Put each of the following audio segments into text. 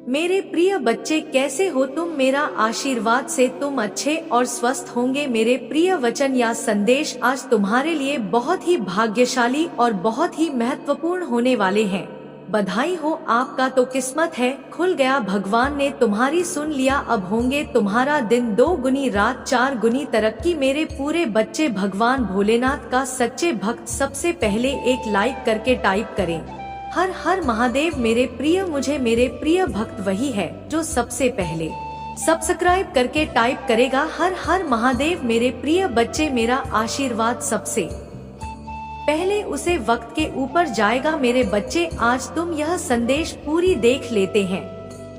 मेरे प्रिय बच्चे कैसे हो तुम? मेरा आशीर्वाद से तुम अच्छे और स्वस्थ होंगे। मेरे प्रिय वचन या संदेश आज तुम्हारे लिए बहुत ही भाग्यशाली और बहुत ही महत्वपूर्ण होने वाले हैं। बधाई हो, आपका तो किस्मत है खुल गया, भगवान ने तुम्हारी सुन लिया। अब होंगे तुम्हारा दिन 2 गुनी, रात 4 गुनी तरक्की। मेरे पूरे बच्चे भगवान भोलेनाथ का सच्चे भक्त सबसे पहले एक लाइक करके टाइप करें हर हर महादेव। मेरे प्रिय भक्त वही है जो सबसे पहले सब्सक्राइब करके टाइप करेगा हर हर महादेव। मेरे प्रिय बच्चे, मेरा आशीर्वाद सबसे पहले उसे वक्त के ऊपर जाएगा। मेरे बच्चे, आज तुम यह संदेश पूरी देख लेते हैं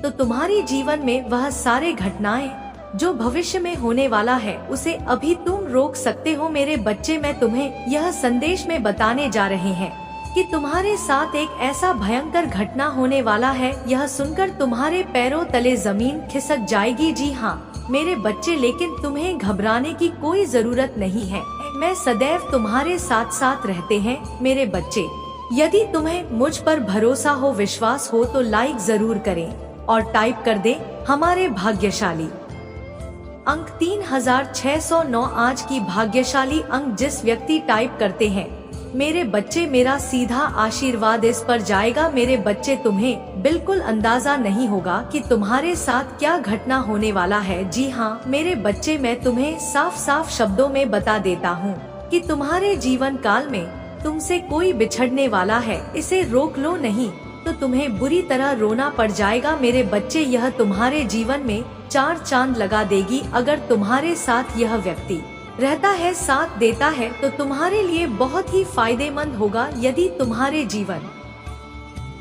तो तुम्हारी जीवन में वह सारे घटनाएं जो भविष्य में होने वाला है उसे अभी तुम रोक सकते हो। मेरे बच्चे, मैं तुम्हें यह संदेश में बताने जा रहे हैं कि तुम्हारे साथ एक ऐसा भयंकर घटना होने वाला है। यह सुनकर तुम्हारे पैरों तले जमीन खिसक जाएगी। जी हाँ मेरे बच्चे, लेकिन तुम्हें घबराने की कोई जरूरत नहीं है। मैं सदैव तुम्हारे साथ साथ रहते हैं। मेरे बच्चे, यदि तुम्हें मुझ पर भरोसा हो, विश्वास हो तो लाइक जरूर करें और टाइप कर दें हमारे भाग्यशाली अंक 3609। आज की भाग्यशाली अंक जिस व्यक्ति टाइप करते हैं मेरे बच्चे, मेरा सीधा आशीर्वाद इस पर जाएगा। मेरे बच्चे, तुम्हें बिल्कुल अंदाजा नहीं होगा कि तुम्हारे साथ क्या घटना होने वाला है। जी हाँ मेरे बच्चे, मैं तुम्हें साफ साफ शब्दों में बता देता हूँ कि तुम्हारे जीवन काल में तुमसे कोई बिछड़ने वाला है। इसे रोक लो नहीं तो तुम्हें बुरी तरह रोना पड़ जाएगा। मेरे बच्चे, यह तुम्हारे जीवन में 4 चांद लगा देगी। अगर तुम्हारे साथ यह व्यक्ति रहता है, साथ देता है तो तुम्हारे लिए बहुत ही फायदेमंद होगा। यदि तुम्हारे जीवन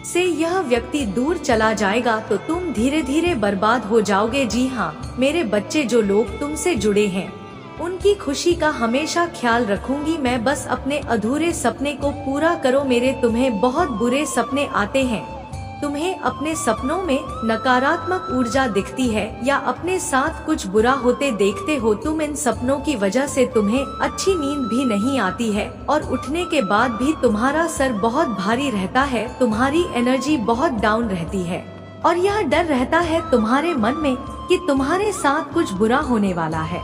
से यह व्यक्ति दूर चला जाएगा तो तुम धीरे धीरे बर्बाद हो जाओगे। जी हाँ मेरे बच्चे, जो लोग तुमसे जुड़े हैं उनकी खुशी का हमेशा ख्याल रखूंगी मैं। बस अपने अधूरे सपने को पूरा करो। मेरे तुम्हें बहुत बुरे सपने आते हैं, तुम्हें अपने सपनों में नकारात्मक ऊर्जा दिखती है या अपने साथ कुछ बुरा होते देखते हो तुम। इन सपनों की वजह से तुम्हें अच्छी नींद भी नहीं आती है और उठने के बाद भी तुम्हारा सर बहुत भारी रहता है, तुम्हारी एनर्जी बहुत डाउन रहती है और यह डर रहता है तुम्हारे मन में कि तुम्हारे साथ कुछ बुरा होने वाला है।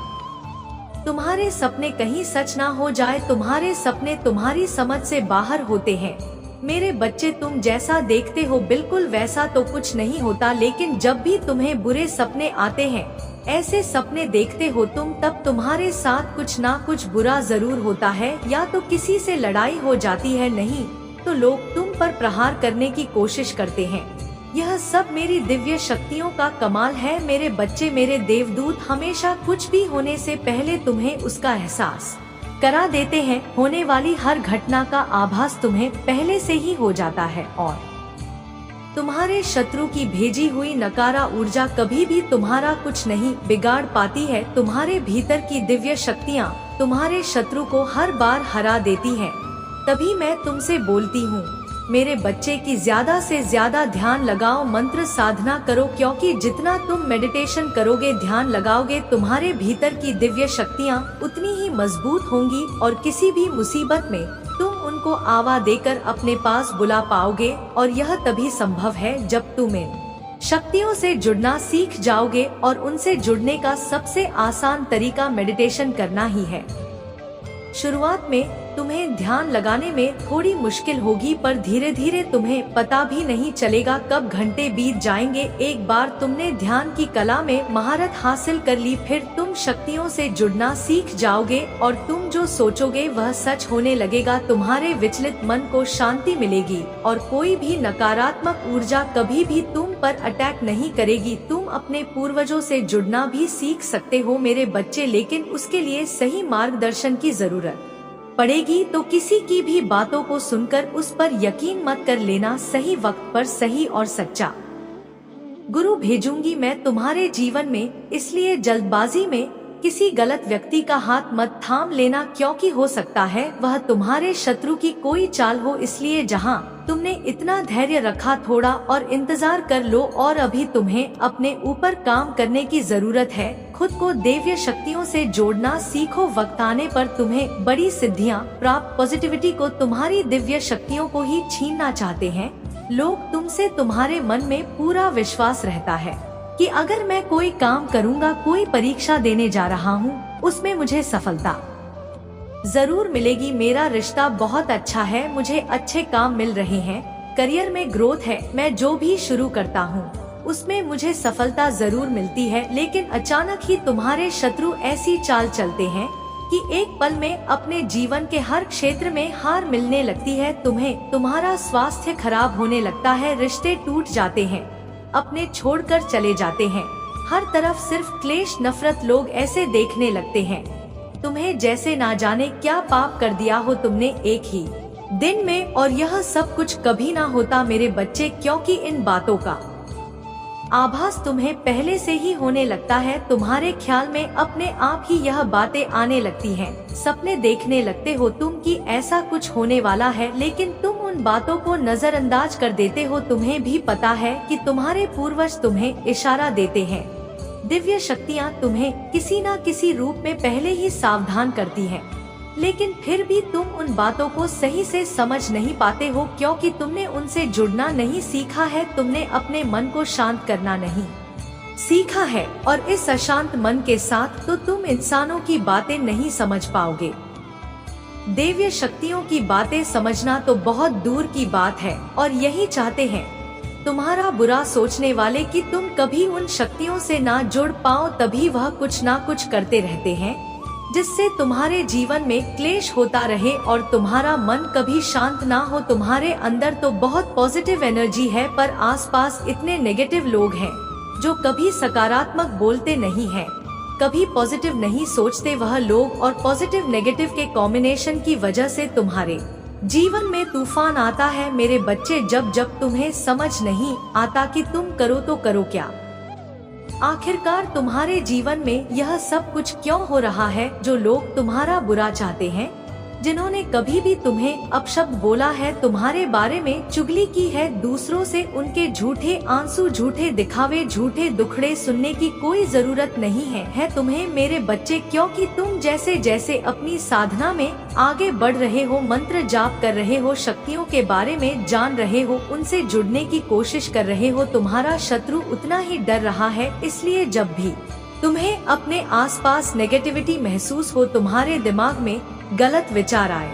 तुम्हारे सपने कहीं सच ना हो जाए। तुम्हारे सपने तुम्हारी समझ से बाहर होते हैं। मेरे बच्चे, तुम जैसा देखते हो बिल्कुल वैसा तो कुछ नहीं होता, लेकिन जब भी तुम्हें बुरे सपने आते हैं, ऐसे सपने देखते हो तुम, तब तुम्हारे साथ कुछ ना कुछ बुरा जरूर होता है। या तो किसी से लड़ाई हो जाती है, नहीं तो लोग तुम पर प्रहार करने की कोशिश करते हैं। यह सब मेरी दिव्य शक्तियों का कमाल है। मेरे बच्चे, मेरे देवदूत हमेशा कुछ भी होने से पहले तुम्हें उसका एहसास करा देते हैं। होने वाली हर घटना का आभास तुम्हें पहले से ही हो जाता है और तुम्हारे शत्रु की भेजी हुई नकारा ऊर्जा कभी भी तुम्हारा कुछ नहीं बिगाड़ पाती है। तुम्हारे भीतर की दिव्य शक्तियाँ तुम्हारे शत्रु को हर बार हरा देती हैं। तभी मैं तुमसे बोलती हूँ मेरे बच्चे की ज्यादा से ज्यादा ध्यान लगाओ, मंत्र साधना करो, क्योंकि जितना तुम मेडिटेशन करोगे, ध्यान लगाओगे, तुम्हारे भीतर की दिव्य शक्तियाँ उतनी ही मजबूत होंगी और किसी भी मुसीबत में तुम उनको आवा देकर अपने पास बुला पाओगे। और यह तभी संभव है जब तुम इन शक्तियों से जुड़ना सीख जाओगे और उनसे जुड़ने का सबसे आसान तरीका मेडिटेशन करना ही है। शुरुआत में तुम्हें ध्यान लगाने में थोड़ी मुश्किल होगी, पर धीरे धीरे तुम्हें पता भी नहीं चलेगा कब घंटे बीत जाएंगे। एक बार तुमने ध्यान की कला में महारत हासिल कर ली, फिर तुम शक्तियों से जुड़ना सीख जाओगे और तुम जो सोचोगे वह सच होने लगेगा। तुम्हारे विचलित मन को शांति मिलेगी और कोई भी नकारात्मक ऊर्जा कभी भी तुम पर अटैक नहीं करेगी। तुम अपने पूर्वजों से जुड़ना भी सीख सकते हो मेरे बच्चे, लेकिन उसके लिए सही मार्गदर्शन की जरूरत पड़ेगी। तो किसी की भी बातों को सुनकर उस पर यकीन मत कर लेना। सही वक्त पर सही और सच्चा गुरु भेजूंगी मैं तुम्हारे जीवन में, इसलिए जल्दबाजी में किसी गलत व्यक्ति का हाथ मत थाम लेना, क्योंकि हो सकता है वह तुम्हारे शत्रु की कोई चाल हो। इसलिए जहां तुमने इतना धैर्य रखा, थोड़ा और इंतजार कर लो। और अभी तुम्हें अपने ऊपर काम करने की जरूरत है। खुद को दिव्य शक्तियों से जोड़ना सीखो। वक्त आने पर तुम्हें बड़ी सिद्धियां प्राप्त। पॉजिटिविटी को तुम्हारी दिव्य शक्तियों को ही छीनना चाहते हैं लोग तुमसे तुम्हारे मन में पूरा विश्वास रहता है कि अगर मैं कोई काम करूँगा, कोई परीक्षा देने जा रहा हूँ, उसमें मुझे सफलता जरूर मिलेगी। मेरा रिश्ता बहुत अच्छा है, मुझे अच्छे काम मिल रहे हैं, करियर में ग्रोथ है, मैं जो भी शुरू करता हूँ उसमें मुझे सफलता जरूर मिलती है। लेकिन अचानक ही तुम्हारे शत्रु ऐसी चाल चलते हैं कि एक पल में अपने जीवन के हर क्षेत्र में हार मिलने लगती है तुम्हें। तुम्हारा स्वास्थ्य खराब होने लगता है, रिश्ते टूट जाते हैं, अपने छोड़कर चले जाते हैं, हर तरफ सिर्फ क्लेश नफरत। लोग ऐसे देखने लगते हैं तुम्हें जैसे ना जाने क्या पाप कर दिया हो तुमने एक ही दिन में, और यह सब कुछ कभी ना होता मेरे बच्चे, क्योंकि इन बातों का आभास तुम्हें पहले से ही होने लगता है। तुम्हारे ख्याल में अपने आप ही यह बातें आने लगती हैं, सपने देखने लगते हो तुम कि ऐसा कुछ होने वाला है, लेकिन तुम उन बातों को नजरअंदाज कर देते हो। तुम्हें भी पता है कि तुम्हारे पूर्वज तुम्हें इशारा देते हैं, दिव्य शक्तियाँ तुम्हें किसी न किसी रूप में पहले ही सावधान करती हैं, लेकिन फिर भी तुम उन बातों को सही से समझ नहीं पाते हो, क्योंकि तुमने उनसे जुड़ना नहीं सीखा है, तुमने अपने मन को शांत करना नहीं सीखा है, और इस अशांत मन के साथ तो तुम इंसानों की बातें नहीं समझ पाओगे। दिव्य शक्तियों की बातें समझना तो बहुत दूर की बात है, और यही चाहते हैं तुम्हारा बुरा सोचने वाले कि तुम कभी उन शक्तियों से ना जुड़ पाओ। तभी वह कुछ ना कुछ करते रहते हैं जिससे तुम्हारे जीवन में क्लेश होता रहे और तुम्हारा मन कभी शांत ना हो। तुम्हारे अंदर तो बहुत पॉजिटिव एनर्जी है, पर आसपास इतने नेगेटिव लोग हैं जो कभी सकारात्मक बोलते नहीं हैं, कभी पॉजिटिव नहीं सोचते। वह लोग और पॉजिटिव नेगेटिव के कॉम्बिनेशन की वजह से तुम्हारे जीवन में तूफान आता है मेरे बच्चे। जब जब तुम्हें समझ नहीं आता कि तुम करो तो करो क्या, आखिरकार तुम्हारे जीवन में यह सब कुछ क्यों हो रहा है। जो लोग तुम्हारा बुरा चाहते हैं, जिन्होंने कभी भी तुम्हें अपशब्द बोला है, तुम्हारे बारे में चुगली की है दूसरों से, उनके झूठे आंसू, झूठे दिखावे, झूठे दुखड़े सुनने की कोई जरूरत नहीं है तुम्हें मेरे बच्चे, क्योंकि तुम जैसे जैसे अपनी साधना में आगे बढ़ रहे हो, मंत्र जाप कर रहे हो, शक्तियों के बारे में जान रहे हो, उनसे जुड़ने की कोशिश कर रहे हो, तुम्हारा शत्रु उतना ही डर रहा है। इसलिए जब भी तुम्हें अपने आसपास नेगेटिविटी महसूस हो, तुम्हारे दिमाग में गलत विचार आए,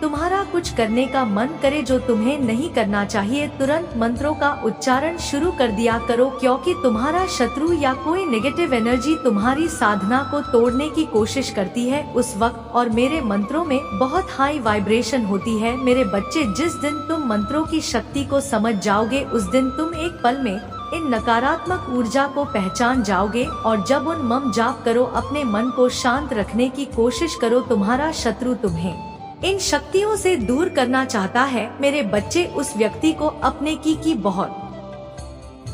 तुम्हारा कुछ करने का मन करे जो तुम्हें नहीं करना चाहिए, तुरंत मंत्रों का उच्चारण शुरू कर दिया करो, क्योंकि तुम्हारा शत्रु या कोई नेगेटिव एनर्जी तुम्हारी साधना को तोड़ने की कोशिश करती है उस वक्त। और मेरे मंत्रों में बहुत हाई वाइब्रेशन होती है मेरे बच्चे। जिस दिन तुम मंत्रों की शक्ति को समझ जाओगे, उस दिन तुम एक पल में इन नकारात्मक ऊर्जा को पहचान जाओगे। और जब उन मम जाप करो, अपने मन को शांत रखने की कोशिश करो। तुम्हारा शत्रु तुम्हें इन शक्तियों से दूर करना चाहता है मेरे बच्चे। उस व्यक्ति को अपने की बहुत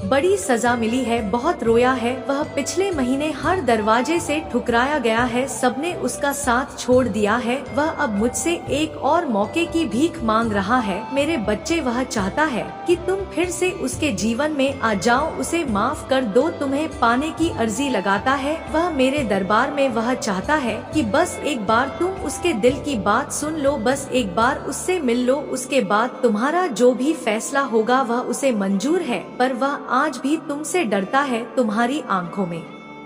बड़ी सजा मिली है, बहुत रोया है, वह पिछले महीने हर दरवाजे से ठुकराया गया है, सबने उसका साथ छोड़ दिया है, वह अब मुझसे एक और मौके की भीख मांग रहा है मेरे बच्चे। वह चाहता है कि तुम फिर से उसके जीवन में आ जाओ, उसे माफ कर दो, तुम्हें पाने की अर्जी लगाता है वह मेरे दरबार में। वह चाहता है कि बस एक बार तुम उसके दिल की बात सुन लो, बस एक बार उससे मिल लो, उसके बाद तुम्हारा जो भी फैसला होगा वह उसे मंजूर है। पर वह आज भी तुमसे डरता है, तुम्हारी आंखों में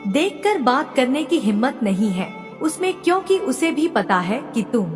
देखकर बात करने की हिम्मत नहीं है उसमें, क्योंकि उसे भी पता है कि तुम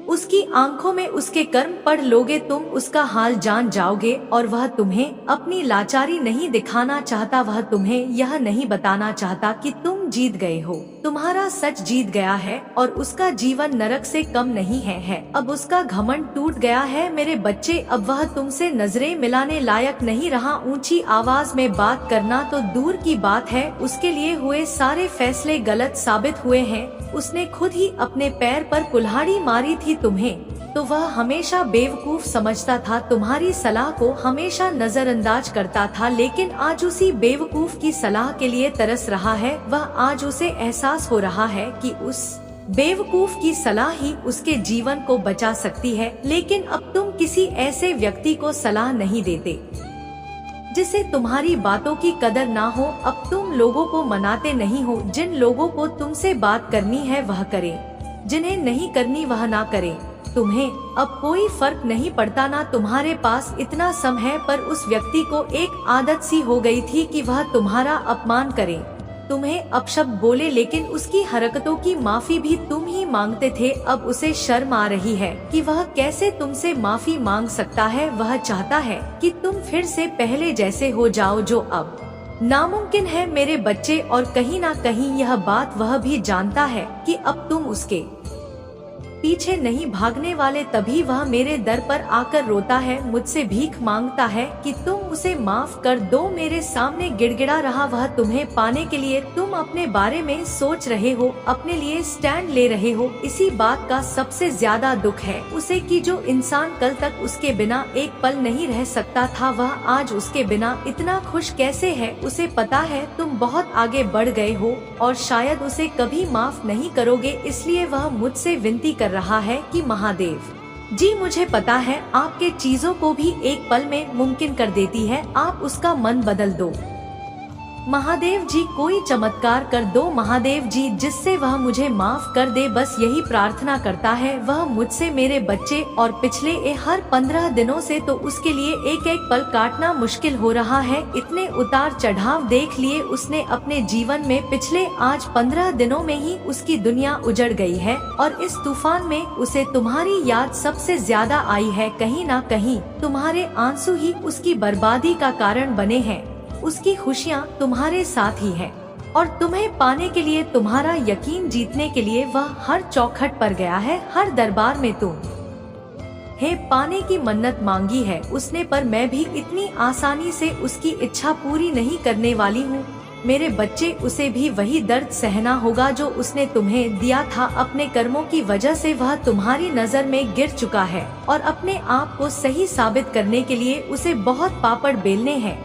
उसकी आंखों में उसके कर्म पढ़ लोगे, तुम उसका हाल जान जाओगे। और वह तुम्हें अपनी लाचारी नहीं दिखाना चाहता, वह तुम्हें यह नहीं बताना चाहता कि तुम जीत गए हो, तुम्हारा सच जीत गया है और उसका जीवन नरक से कम नहीं है। अब उसका घमंड टूट गया है मेरे बच्चे, अब वह तुमसे नजरें मिलाने लायक नहीं रहा। ऊंची आवाज में बात करना तो दूर की बात है, उसके लिए हुए सारे फैसले गलत साबित हुए हैं। उसने खुद ही अपने पैर पर कुल्हाड़ी मारी थी तुम्हें, तो वह हमेशा बेवकूफ समझता था, तुम्हारी सलाह को हमेशा नजरअंदाज करता था। लेकिन आज उसी बेवकूफ की सलाह के लिए तरस रहा है वह। आज उसे एहसास हो रहा है कि उस बेवकूफ की सलाह ही उसके जीवन को बचा सकती है। लेकिन अब तुम किसी ऐसे व्यक्ति को सलाह नहीं देते जिसे तुम्हारी बातों की कदर ना हो। अब तुम लोगों को मनाते नहीं हो, जिन लोगों को तुमसे बात करनी है वह करें, जिन्हें नहीं करनी वह ना करें। तुम्हें अब कोई फर्क नहीं पड़ता ना तुम्हारे पास इतना समय है, पर उस व्यक्ति को एक आदत सी हो गई थी कि वह तुम्हारा अपमान करे, तुम्हें अपशब्द बोले, लेकिन उसकी हरकतों की माफी भी तुम ही मांगते थे। अब उसे शर्म आ रही है कि वह कैसे तुमसे माफी मांग सकता है। वह चाहता है कि तुम फिर से पहले जैसे हो जाओ, जो अब नामुमकिन है मेरे बच्चे। और कहीं ना कहीं यह बात वह भी जानता है कि अब तुम उसके पीछे नहीं भागने वाले। तभी वह मेरे दर पर आकर रोता है, मुझसे भीख मांगता है कि तुम उसे माफ कर दो। मेरे सामने गिड़गिड़ा रहा वह तुम्हें पाने के लिए। तुम अपने बारे में सोच रहे हो, अपने लिए स्टैंड ले रहे हो। इसी बात का सबसे ज्यादा दुख है उसे कि जो इंसान कल तक उसके बिना एक पल नहीं रह सकता था, वह आज उसके बिना इतना खुश कैसे है। उसे पता है तुम बहुत आगे बढ़ गए हो और शायद उसे कभी माफ नहीं करोगे, इसलिए वह मुझसे विनती कर रहा है कि महादेव जी, मुझे पता है आपके चीजों को भी एक पल में मुमकिन कर देती है, आप उसका मन बदल दो। महादेव जी कोई चमत्कार कर दो महादेव जी, जिससे वह मुझे माफ कर दे। बस यही प्रार्थना करता है वह मुझसे मेरे बच्चे। और पिछले हर 15 दिनों से तो उसके लिए एक एक पल काटना मुश्किल हो रहा है। इतने उतार चढ़ाव देख लिए उसने अपने जीवन में। पिछले आज 15 दिनों में ही उसकी दुनिया उजड़ गई है और इस तूफान में उसे तुम्हारी याद सबसे ज्यादा आई है। कहीं ना कहीं तुम्हारे आंसू ही उसकी बर्बादी का कारण बने हैं। उसकी खुशियाँ तुम्हारे साथ ही है और तुम्हें पाने के लिए, तुम्हारा यकीन जीतने के लिए वह हर चौखट पर गया है। हर दरबार में तुम है पाने की मन्नत मांगी है उसने, पर मैं भी इतनी आसानी से उसकी इच्छा पूरी नहीं करने वाली हूँ। मेरे बच्चे, उसे भी वही दर्द सहना होगा जो उसने तुम्हें दिया था। अपने कर्मों की वजह से वह तुम्हारी नजर में गिर चुका है और अपने आप को सही साबित करने के लिए उसे बहुत पापड़ बेलने हैं।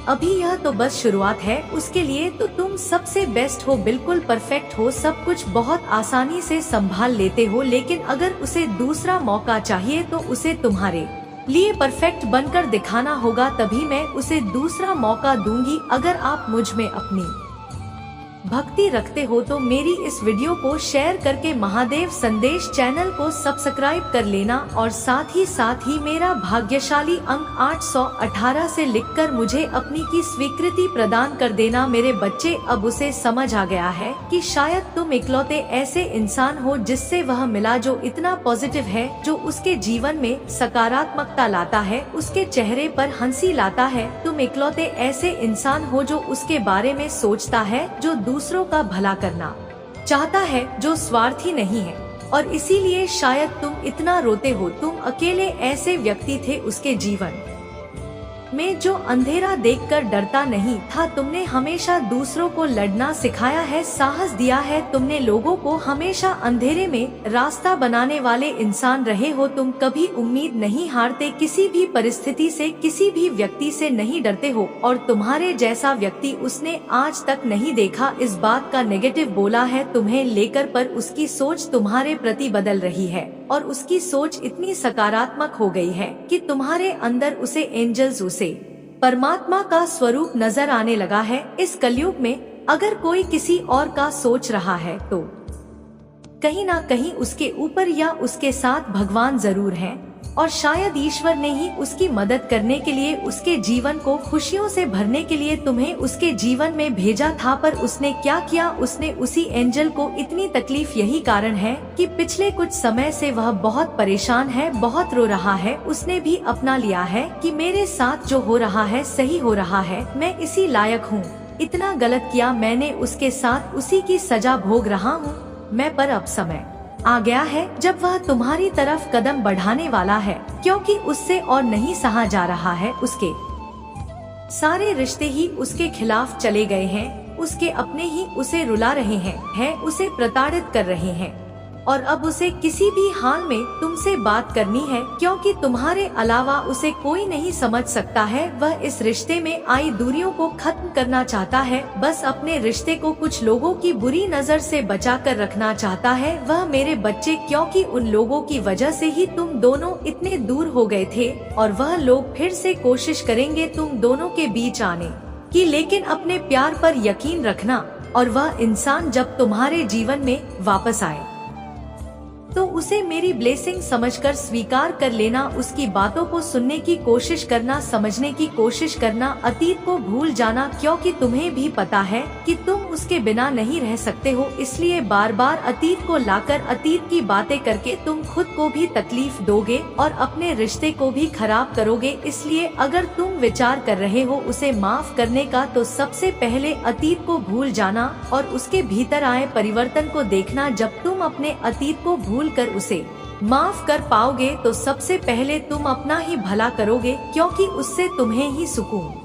अभी यह तो बस शुरुआत है उसके लिए। तो तुम सबसे बेस्ट हो, बिल्कुल परफेक्ट हो, सब कुछ बहुत आसानी से संभाल लेते हो। लेकिन अगर उसे दूसरा मौका चाहिए तो उसे तुम्हारे लिए परफेक्ट बनकर दिखाना होगा, तभी मैं उसे दूसरा मौका दूंगी। अगर आप मुझ में अपनी भक्ति रखते हो तो मेरी इस वीडियो को शेयर करके महादेव संदेश चैनल को सब्सक्राइब कर लेना और साथ ही मेरा भाग्यशाली अंक 818 से लिखकर मुझे अपनी की स्वीकृति प्रदान कर देना। मेरे बच्चे, अब उसे समझ आ गया है कि शायद तुम इकलौते ऐसे इंसान हो जिससे वह मिला जो इतना पॉजिटिव है, जो उसके जीवन में सकारात्मकता लाता है, उसके चेहरे पर हंसी लाता है। तुम इकलौते ऐसे इंसान हो जो उसके बारे में सोचता है, जो दूसरों का भला करना चाहता है, जो स्वार्थी नहीं है। और इसीलिए शायद तुम इतना रोते हो। तुम अकेले ऐसे व्यक्ति थे उसके जीवन में जो अंधेरा देखकर डरता नहीं था। तुमने हमेशा दूसरों को लड़ना सिखाया है, साहस दिया है। तुमने लोगों को हमेशा अंधेरे में रास्ता बनाने वाले इंसान रहे हो। तुम कभी उम्मीद नहीं हारते, किसी भी परिस्थिति से, किसी भी व्यक्ति से नहीं डरते हो। और तुम्हारे जैसा व्यक्ति उसने आज तक नहीं देखा। इस बात का नेगेटिव बोला है तुम्हें लेकर, पर उसकी सोच तुम्हारे प्रति बदल रही है और उसकी सोच इतनी सकारात्मक हो गई है कि तुम्हारे अंदर उसे एंजल्स, उसे परमात्मा का स्वरूप नजर आने लगा है। इस कलयुग में अगर कोई किसी और का सोच रहा है तो कहीं ना कहीं उसके ऊपर या उसके साथ भगवान जरूर हैं और शायद ईश्वर ने ही उसकी मदद करने के लिए, उसके जीवन को खुशियों से भरने के लिए तुम्हें उसके जीवन में भेजा था। पर उसने क्या किया, उसने उसी एंजल को इतनी तकलीफ, यही कारण है कि पिछले कुछ समय से वह बहुत परेशान है, बहुत रो रहा है। उसने भी अपना लिया है कि मेरे साथ जो हो रहा है सही हो रहा है, मैं इसी लायक हूँ। इतना गलत किया मैंने उसके साथ, उसी की सजा भोग रहा हूँ मैं। पर अब समय आ गया है जब वह तुम्हारी तरफ कदम बढ़ाने वाला है, क्योंकि उससे और नहीं सहा जा रहा है। उसके सारे रिश्ते ही उसके खिलाफ चले गए हैं, उसके अपने ही उसे रुला रहे हैं, उसे प्रताड़ित कर रहे हैं। और अब उसे किसी भी हाल में तुमसे बात करनी है, क्योंकि तुम्हारे अलावा उसे कोई नहीं समझ सकता है। वह इस रिश्ते में आई दूरियों को खत्म करना चाहता है, बस अपने रिश्ते को कुछ लोगों की बुरी नजर से बचा कर रखना चाहता है वह, मेरे बच्चे, क्योंकि उन लोगों की वजह से ही तुम दोनों इतने दूर हो गए थे और वह लोग फिर से कोशिश करेंगे तुम दोनों के बीच आने की। लेकिन अपने प्यार पर यकीन रखना और वह इंसान जब तुम्हारे जीवन में वापस आए तो उसे मेरी ब्लेसिंग समझकर स्वीकार कर लेना, उसकी बातों को सुनने की कोशिश करना, समझने की कोशिश करना, अतीत को भूल जाना, क्योंकि तुम्हें भी पता है कि तुम उसके बिना नहीं रह सकते हो। इसलिए बार बार अतीत को लाकर अतीत की बातें करके तुम खुद को भी तकलीफ दोगे और अपने रिश्ते को भी खराब करोगे। इसलिए अगर तुम विचार कर रहे हो उसे माफ करने का, तो सबसे पहले अतीत को भूल जाना और उसके भीतर आए परिवर्तन को देखना। जब तुम अपने अतीत को भूल कर उसे माफ कर पाओगे तो सबसे पहले तुम अपना ही भला करोगे, क्योंकि उससे तुम्हें ही सुकून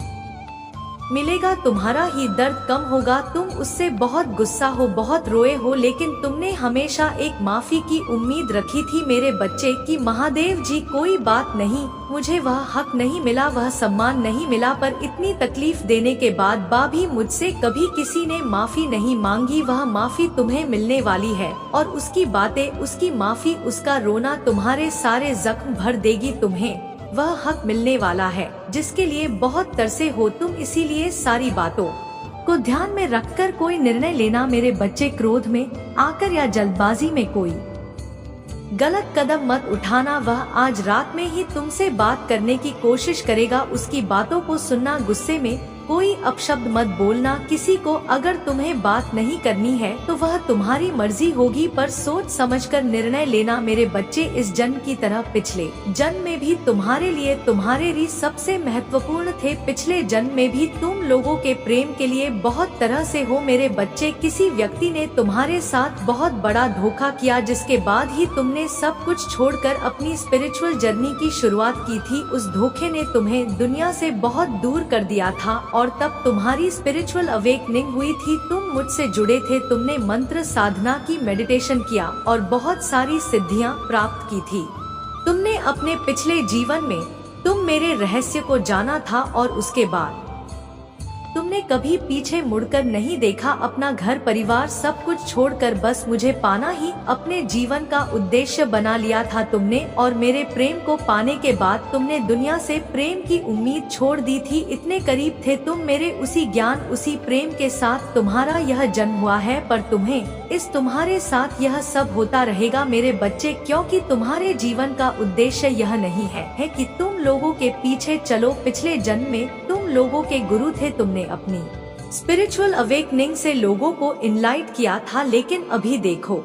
मिलेगा, तुम्हारा ही दर्द कम होगा। तुम उससे बहुत गुस्सा हो, बहुत रोए हो, लेकिन तुमने हमेशा एक माफी की उम्मीद रखी थी मेरे बच्चे कि महादेव जी कोई बात नहीं, मुझे वह हक नहीं मिला, वह सम्मान नहीं मिला, पर इतनी तकलीफ देने के बाद भी मुझसे कभी किसी ने माफी नहीं मांगी। वह माफी तुम्हें मिलने वाली है और उसकी बातें, उसकी माफी, उसका रोना तुम्हारे सारे जख्म भर देगी। तुम्हें वह हक मिलने वाला है जिसके लिए बहुत तरसे हो तुम। इसीलिए सारी बातों को ध्यान में रखकर कोई निर्णय लेना मेरे बच्चे। क्रोध में आकर या जल्दबाजी में कोई गलत कदम मत उठाना। वह आज रात में ही तुमसे बात करने की कोशिश करेगा, उसकी बातों को सुनना, गुस्से में कोई अपशब्द मत बोलना किसी को। अगर तुम्हें बात नहीं करनी है तो वह तुम्हारी मर्जी होगी, पर सोच समझकर निर्णय लेना मेरे बच्चे। इस जन्म की तरह पिछले जन्म में भी तुम्हारे लिए तुम्हारे री सबसे महत्वपूर्ण थे। पिछले जन्म में भी तुम लोगों के प्रेम के लिए बहुत तरह से हो मेरे बच्चे। किसी व्यक्ति ने तुम्हारे साथ बहुत बड़ा धोखा किया, जिसके बाद ही तुमने सब कुछ छोड़कर अपनी स्पिरिचुअल जर्नी की शुरुआत की थी। उस धोखे ने तुम्हें दुनिया से बहुत दूर कर दिया था और तब तुम्हारी स्पिरिचुअल अवेकनिंग हुई थी। तुम मुझसे जुड़े थे, तुमने मंत्र साधना की, मेडिटेशन किया और बहुत सारी सिद्धियां प्राप्त की थी। तुमने अपने पिछले जीवन में तुम मेरे रहस्य को जाना था और उसके बाद तुमने कभी पीछे मुड़कर नहीं देखा। अपना घर परिवार सब कुछ छोड़कर बस मुझे पाना ही अपने जीवन का उद्देश्य बना लिया था तुमने। और मेरे प्रेम को पाने के बाद तुमने दुनिया से प्रेम की उम्मीद छोड़ दी थी। इतने करीब थे तुम मेरे, उसी ज्ञान उसी प्रेम के साथ तुम्हारा यह जन्म हुआ है। पर तुम्हारे साथ यह सब होता रहेगा मेरे बच्चे, क्योंकि तुम्हारे जीवन का उद्देश्य यह नहीं है कि तुम लोगों के पीछे चलो। पिछले जन्म में तुम लोगों के गुरु थे, तुमने अपनी स्पिरिचुअल अवेकनिंग से लोगों को इनलाइट किया था, लेकिन अभी देखो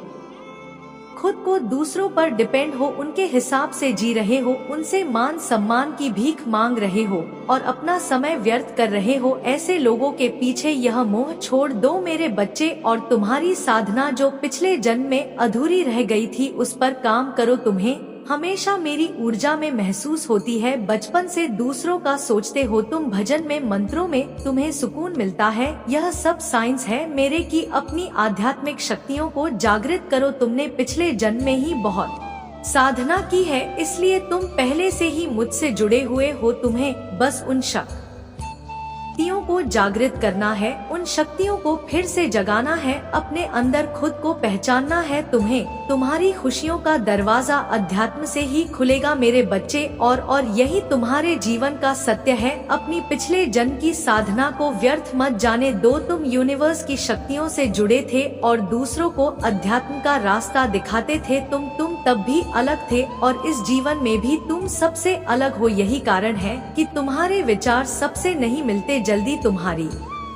खुद को दूसरों पर डिपेंड हो, उनके हिसाब से जी रहे हो, उनसे मान सम्मान की भीख मांग रहे हो और अपना समय व्यर्थ कर रहे हो। ऐसे लोगों के पीछे यह मोह छोड़ दो मेरे बच्चे और तुम्हारी साधना जो पिछले जन्म में अधूरी रह गई थी उस पर काम करो। तुम्हें हमेशा मेरी ऊर्जा में महसूस होती है, बचपन से दूसरों का सोचते हो तुम, भजन में, मंत्रों में तुम्हें सुकून मिलता है। यह सब साइंस है मेरे की अपनी आध्यात्मिक शक्तियों को जागृत करो। तुमने पिछले जन्म में ही बहुत साधना की है, इसलिए तुम पहले से ही मुझसे जुड़े हुए हो। तुम्हें बस उन शक्तियों को जागृत करना है, उन शक्तियों को फिर से जगाना है, अपने अंदर खुद को पहचानना है। तुम्हें तुम्हारी खुशियों का दरवाजा अध्यात्म से ही खुलेगा मेरे बच्चे, और यही तुम्हारे जीवन का सत्य है। अपनी पिछले जन्म की साधना को व्यर्थ मत जाने दो। तुम यूनिवर्स की शक्तियों से जुड़े थे और दूसरों को अध्यात्म का रास्ता दिखाते थे। तुम तब भी अलग थे और इस जीवन में भी तुम सबसे अलग हो। यही कारण है कि तुम्हारे विचार सबसे नहीं मिलते, जल्दी तुम्हारी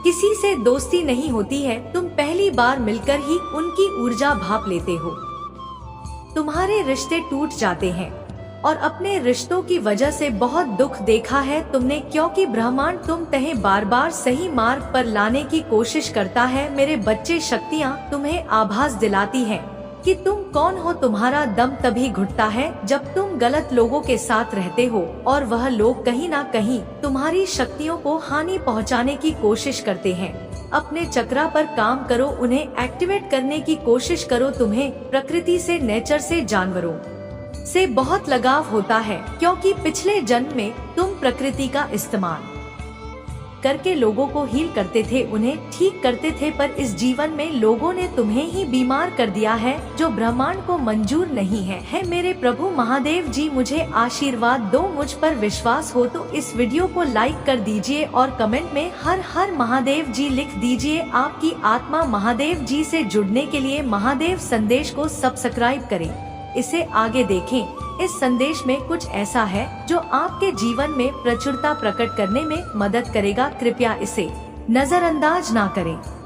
किसी से दोस्ती नहीं होती है। तुम पहली बार मिलकर ही उनकी ऊर्जा भाप लेते हो, तुम्हारे रिश्ते टूट जाते हैं और अपने रिश्तों की वजह से बहुत दुख देखा है तुमने, क्योंकि ब्रह्मांड तुम तहे बार बार सही मार्ग पर लाने की कोशिश करता है मेरे बच्चे। शक्तियाँ तुम्हें आभास दिलाती हैं कि तुम कौन हो। तुम्हारा दम तभी घुटता है जब तुम गलत लोगों के साथ रहते हो और वह लोग कहीं ना कहीं तुम्हारी शक्तियों को हानि पहुंचाने की कोशिश करते हैं। अपने चक्रा पर काम करो, उन्हें एक्टिवेट करने की कोशिश करो। तुम्हें प्रकृति से, नेचर से, जानवरों से बहुत लगाव होता है, क्योंकि पिछले जन्म में तुम प्रकृति का इस्तेमाल करके लोगों को हील करते थे, उन्हें ठीक करते थे, पर इस जीवन में लोगों ने तुम्हें ही बीमार कर दिया है, जो ब्रह्मांड को मंजूर नहीं है। मेरे प्रभु महादेव जी मुझे आशीर्वाद दो। मुझ पर विश्वास हो तो इस वीडियो को लाइक कर दीजिए और कमेंट में हर हर महादेव जी लिख दीजिए। आपकी आत्मा महादेव जी से जुड़ने के लिए महादेव संदेश को सब्सक्राइब करें। इसे आगे देखें। इस संदेश में कुछ ऐसा है जो आपके जीवन में प्रचुरता प्रकट करने में मदद करेगा। कृपया इसे नजरअंदाज ना करें।